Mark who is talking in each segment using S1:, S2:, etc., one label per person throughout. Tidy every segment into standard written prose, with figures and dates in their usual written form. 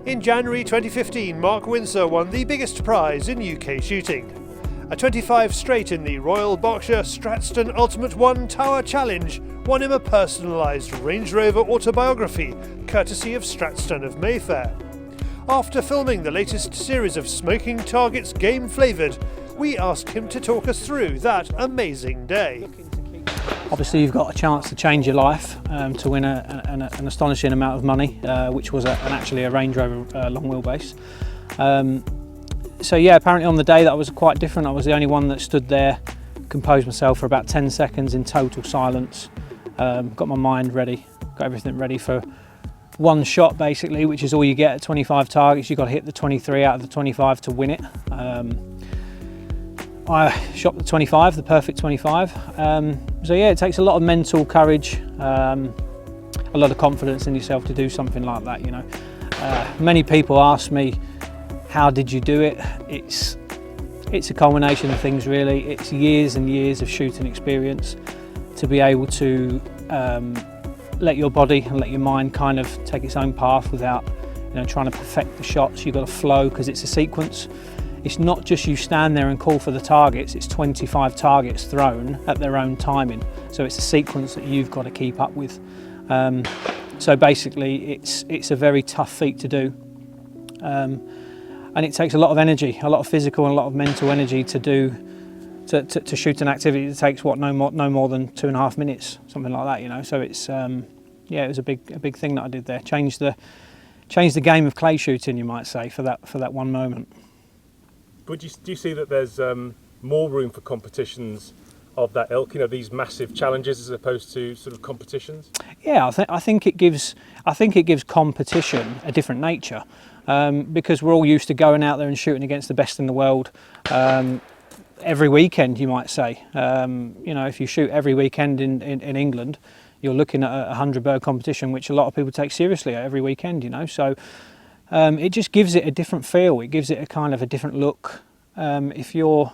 S1: In January 2015, Mark Windsor won the biggest prize in UK shooting. A 25 straight in the Royal Berkshire Stratstone Ultimate One Tower Challenge won him a personalised Range Rover autobiography, courtesy of Stratstone of Mayfair. After filming the latest series of Smoking Targets game Flavoured, we asked him to talk us through that amazing day.
S2: Obviously you've got a chance to change your life, to win an astonishing amount of money, which was actually a Range Rover long wheelbase. So yeah, apparently on the day that was quite different. I was the only one that stood there, composed myself for about 10 seconds in total silence, got my mind ready, got everything ready for one shot basically, which is all you get at 25 targets. You've got to hit the 23 out of the 25 to win it. I shot the 25, the perfect 25. So yeah, it takes a lot of mental courage, a lot of confidence in yourself to do something like that, you know. Many people ask me, how did you do it? It's a culmination of things really. It's years and years of shooting experience to be able to let your body and let your mind kind of take its own path without, you know, trying to perfect the shots. You've got to flow because it's a sequence. It's not just you stand there and call for the targets, it's 25 targets thrown at their own timing. So it's a sequence that you've got to keep up with. So basically it's a very tough feat to do. And it takes a lot of energy, a lot of physical and a lot of mental energy to do, to shoot an activity that takes what, no more than 2.5 minutes, something like that, you know. So it's, yeah, it was a big thing that I did there. Changed the game of clay shooting, you might say, for that one moment.
S3: But do you see that there's more room for competitions of that ilk? You know, these massive challenges as opposed to sort of competitions. Yeah,
S2: I think it gives competition a different nature, because we're all used to going out there and shooting against the best in the world every weekend, you might say. You know, if you shoot every weekend in England, you're looking at a 100-bird competition, which a lot of people take seriously every weekend. You know, so. It just gives it a different feel. It gives it a kind of a different look. If you're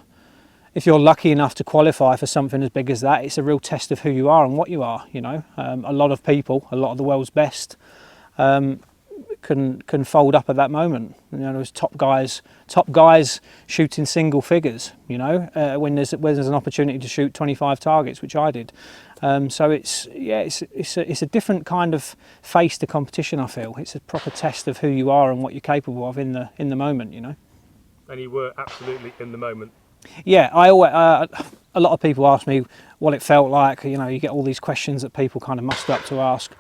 S2: lucky enough to qualify for something as big as that, it's a real test of who you are and what you are. You know, a lot of people, a lot of the world's best, can fold up at that moment. You know, there's top guys shooting single figures. You know, when there's an opportunity to shoot 25 targets, which I did. So it's a different kind of face to competition. I feel it's a proper test of who you are and what you're capable of in the moment. You know. And
S3: you were absolutely in the moment.
S2: Yeah, I always. A lot of people ask me what it felt like. You know, you get all these questions that people kind of muster up to ask.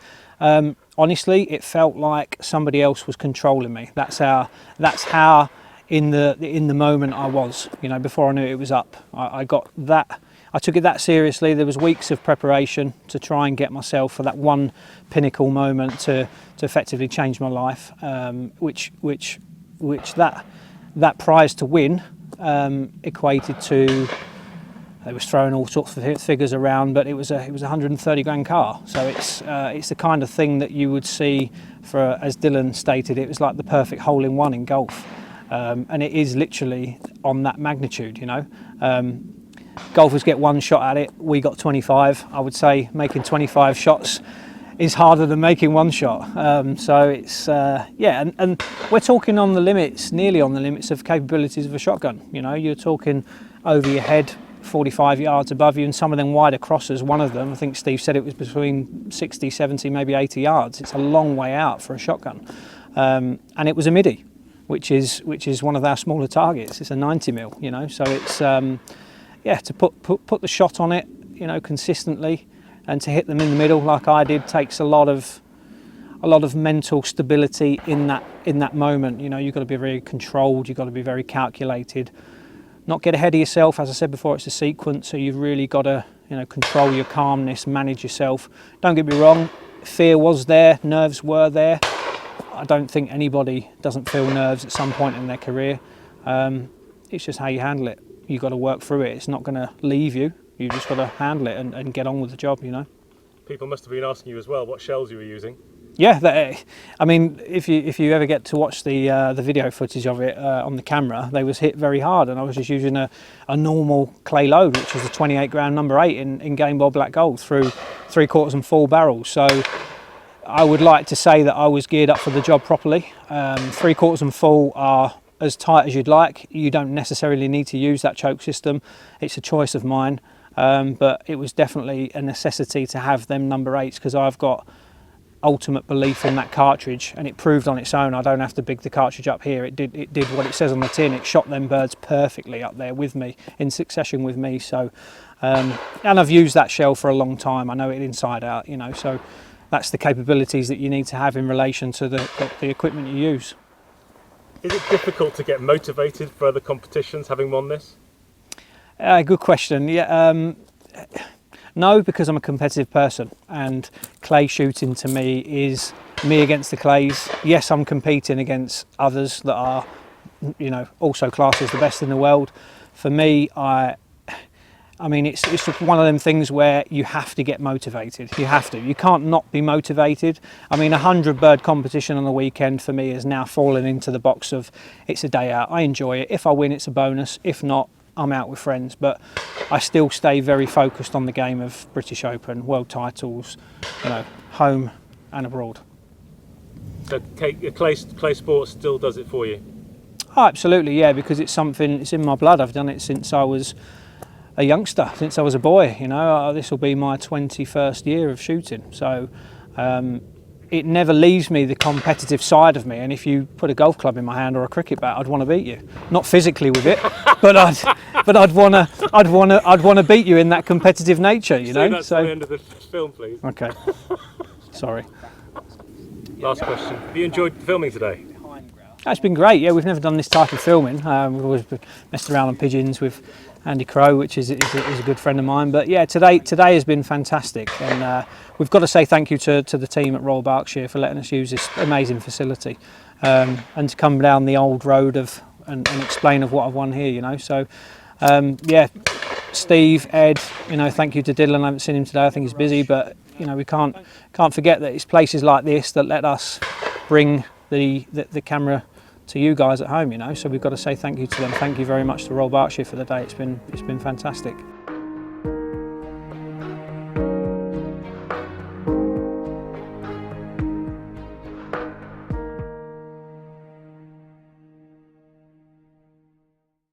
S2: Honestly, it felt like somebody else was controlling me. That's how in the moment I was. You know, before I knew it was up. I got that. I took it that seriously. There was weeks of preparation to try and get myself for that one pinnacle moment to effectively change my life. Which that prize to win equated to. They was throwing all sorts of figures around, but it was a 130 grand car. So it's the kind of thing that you would see for, as Dylan stated, it was like the perfect hole-in-one in golf, and it is literally on that magnitude. You know, golfers get one shot at it. We got 25. I would say making 25 shots is harder than making one shot. So it's yeah, and we're talking on the limits, nearly on the limits of capabilities of a shotgun. You know, you're talking over your head, 45 yards above you, and some of them wider crosses. One of them, I think Steve said it was between 60, 70, maybe 80 yards. It's a long way out for a shotgun. And it was a midi, which is one of our smaller targets. It's a 90 mil, you know, so it's, yeah, to put the shot on it, you know, consistently, and to hit them in the middle like I did takes a lot of mental stability in that moment. You know, you've got to be very controlled, you've got to be very calculated. Not get ahead of yourself. As I said before, it's a sequence, so you've really got to, you know, control your calmness, manage yourself. Don't get me wrong, fear was there, nerves were there. I don't think anybody doesn't feel nerves at some point in their career. It's just how you handle it. You've got to work through it. It's not going to leave you. You've just got to handle it and get on with the job, you know.
S3: People must have been asking you as well what shells you were using.
S2: Yeah, I mean, if you ever get to watch the video footage of it on the camera, they was hit very hard, and I was just using a normal clay load, which was a 28 gram number 8 in Game Boy Black Gold through 3/4 and full barrels. So I would like to say that I was geared up for the job properly. 3/4 and full are as tight as you'd like. You don't necessarily need to use that choke system. It's a choice of mine, but it was definitely a necessity to have them number 8s, because I've got ultimate belief in that cartridge, and it proved on its own. I don't have to big the cartridge up here. It did what it says on the tin. It shot them birds perfectly up there with me, in succession with me. So, and I've used that shell for a long time. I know it inside out, you know, so that's the capabilities that you need to have in relation to the equipment you use.
S3: Is it difficult to get motivated for other competitions having won this?
S2: Good question. Yeah, no, because I'm a competitive person, and clay shooting to me is me against the clays. Yes, I'm competing against others that are, you know, also classed as the best in the world. For me, I mean, it's just one of them things where you have to get motivated. You have to. You can't not be motivated. I mean, 100 bird competition on the weekend for me has now fallen into the box of it's a day out. I enjoy it. If I win, it's a bonus. If not, I'm out with friends. But I still stay very focused on the game of British Open, world titles, you know, home and abroad.
S3: So clay sport still does it for you?
S2: Oh, absolutely, yeah, because it's something, it's in my blood. I've done it since I was a youngster, since I was a boy. You know, this will be my 21st year of shooting, so it never leaves me, the competitive side of me. And if you put a golf club in my hand or a cricket bat, I'd want to beat you. Not physically with it, but I'd want to beat you in that competitive nature. You know.
S3: That's the end of the film, please.
S2: Okay. Sorry.
S3: Last question. Have you enjoyed filming today?
S2: It's been great. Yeah, we've never done this type of filming. We've always messed around on pigeons with Andy Crow, which is a good friend of mine. But yeah, today has been fantastic, and we've got to say thank you to the team at Royal Berkshire for letting us use this amazing facility, and to come down the old road and explain of what I've won here. You know, so yeah, Steve, Ed, you know, thank you to Dylan. I haven't seen him today. I think he's busy, but you know, we can't forget that it's places like this that let us bring the camera to you guys at home, you know, so we've got to say thank you to them. Thank you very much to Royal Berkshire for the day. It's been fantastic.